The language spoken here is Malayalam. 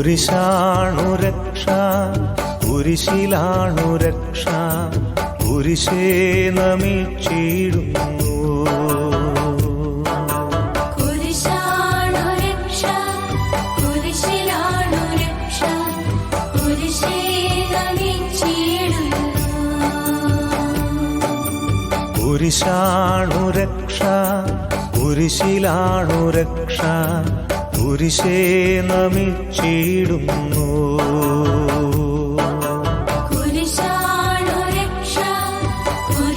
കുരിശാണു രക്ഷ, കുരിശിലാണു രക്ഷ, കുരിശേ നമിച്ചിടുന്നു. കുരിശാണു രക്ഷ, കുരിശിലാണു രക്ഷ, കുരിശേ നമിച്ചിടുന്നു.